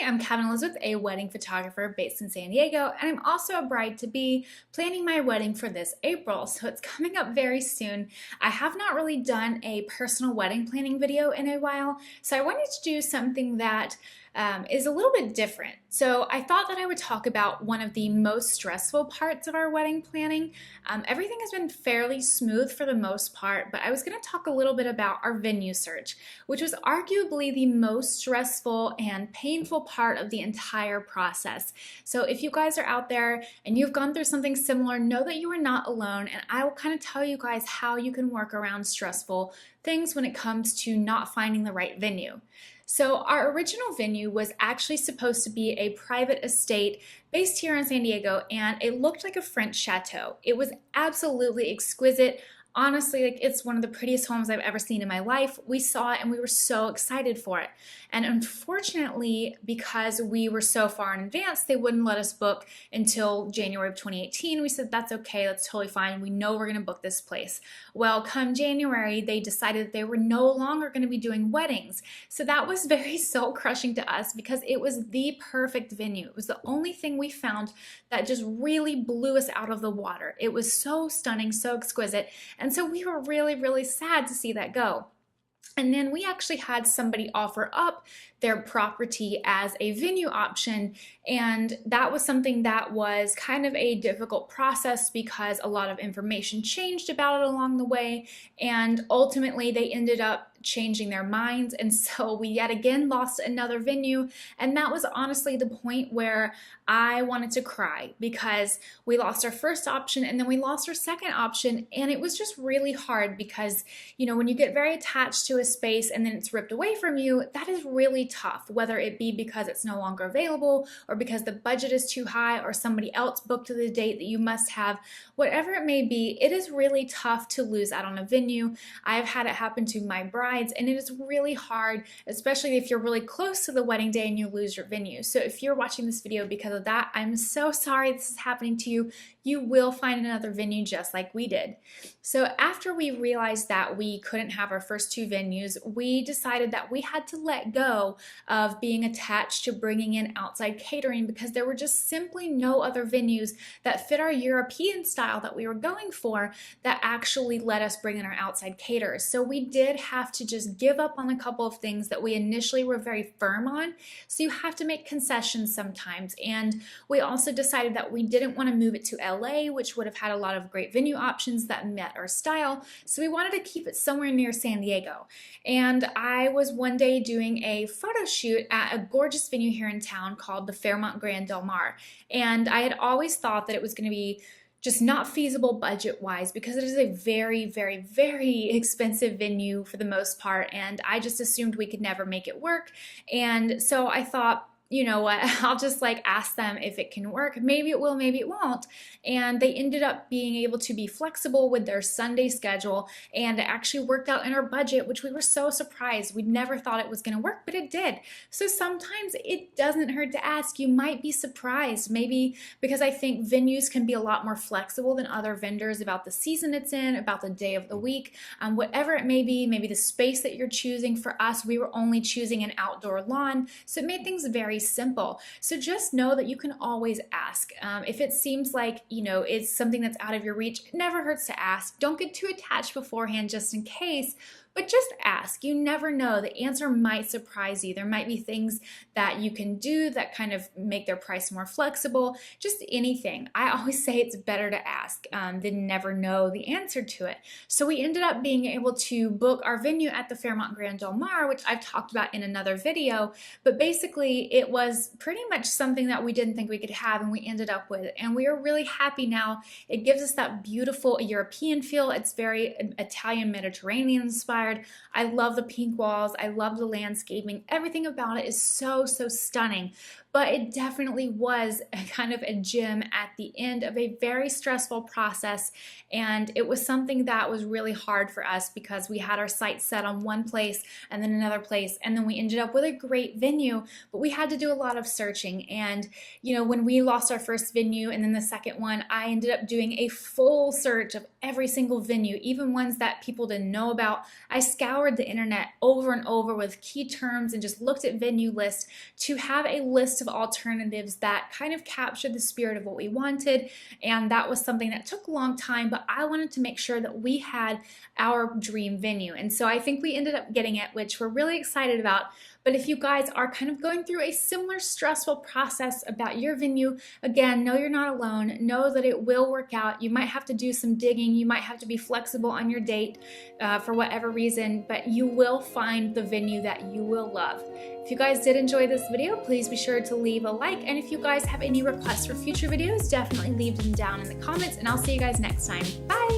I'm Cavin Elizabeth, a wedding photographer based in San Diego, and I'm also a bride-to-be planning my wedding for this April, so it's coming up very soon. I have not really done a personal wedding planning video in a while, so I wanted to do something that is a little bit different. So I thought that I would talk about one of the most stressful parts of our wedding planning. Everything has been fairly smooth for the most part, but I was going to talk a little bit about our venue search, which was arguably the most stressful and painful part of the entire process. So if you guys are out there and you've gone through something similar, know that you are not alone, and I will kind of tell you guys how you can work around stressful things when it comes to not finding the right venue. So our original venue was actually supposed to be a private estate based here in San Diego, and it looked like a French chateau. It was absolutely exquisite. Honestly, it's one of the prettiest homes I've ever seen in my life. We saw it and we were so excited for it. And unfortunately, because we were so far in advance, they wouldn't let us book until January of 2018. We said, that's okay, that's totally fine. We know we're gonna book this place. Well, come January, they decided that they were no longer gonna be doing weddings. So that was very soul crushing to us because it was the perfect venue. It was the only thing we found that just really blew us out of the water. It was so stunning, so exquisite. And so we were really, really sad to see that go. And then we actually had somebody offer up their property as a venue option, and that was something that was kind of a difficult process because a lot of information changed about it along the way, and ultimately they ended up changing their minds, and so we yet again lost another venue. And that was honestly the point where I wanted to cry because we lost our first option and then we lost our second option, and it was just really hard because, you know, when you get very attached to a space and then it's ripped away from you, that is really tough, whether it be because it's no longer available or because the budget is too high or somebody else booked to the date that you must have. Whatever it may be, it is really tough to lose out on a venue. I've had it happen to my brides, and it is really hard, especially if you're really close to the wedding day and you lose your venue. So if you're watching this video because of that, I'm so sorry this is happening to you. You will find another venue just like we did. So after we realized that we couldn't have our first two venues, we decided that we had to let go of being attached to bringing in outside catering because there were just simply no other venues that fit our European style that we were going for that actually let us bring in our outside caterers. So we did have to just give up on a couple of things that we initially were very firm on. So you have to make concessions sometimes. And we also decided that we didn't want to move it to LA, which would have had a lot of great venue options that met our style. So we wanted to keep it somewhere near San Diego. And I was one day doing a photo shoot at a gorgeous venue here in town called the Fairmont Grand Del Mar. And I had always thought that it was going to be just not feasible budget-wise because it is a very, very, very expensive venue for the most part, and I just assumed we could never make it work. And so I thought, you know what, I'll just ask them if it can work. Maybe it will, maybe it won't. And they ended up being able to be flexible with their Sunday schedule, and it actually worked out in our budget, which we were so surprised. We never thought it was going to work, but it did. So sometimes it doesn't hurt to ask. You might be surprised, maybe because I think venues can be a lot more flexible than other vendors about the season it's in, about the day of the week, whatever it may be, maybe the space that you're choosing. For us, we were only choosing an outdoor lawn, so it made things very simple. So just know that you can always ask. If it seems like, you know, it's something that's out of your reach, it never hurts to ask. Don't get too attached beforehand just in case, but just ask. You never know. The answer might surprise you. There might be things that you can do that kind of make their price more flexible. Just anything. I always say it's better to ask than never know the answer to it. So we ended up being able to book our venue at the Fairmont Grand Del Mar, which I've talked about in another video, but basically it was pretty much something that we didn't think we could have, and we ended up with it. And we are really happy now. It gives us that beautiful European feel. It's very Italian Mediterranean inspired. I love the pink walls. I love the landscaping. Everything about it is so, so stunning. But it definitely was a kind of a gem at the end of a very stressful process. And it was something that was really hard for us because we had our sights set on one place and then another place. And then we ended up with a great venue, but we had to do a lot of searching. And, you know, when we lost our first venue and then the second one, I ended up doing a full search of every single venue, even ones that people didn't know about. I scoured the internet over and over with key terms and just looked at venue lists to have a list of alternatives that kind of captured the spirit of what we wanted. And that was something that took a long time, but I wanted to make sure that we had our dream venue. And so I think we ended up getting it, which we're really excited about. But if you guys are kind of going through a similar stressful process about your venue, again, know you're not alone. Know that it will work out. You might have to do some digging. You might have to be flexible on your date for whatever reason, but you will find the venue that you will love. If you guys did enjoy this video, please be sure to leave a like. And if you guys have any requests for future videos, definitely leave them down in the comments, and I'll see you guys next time. Bye!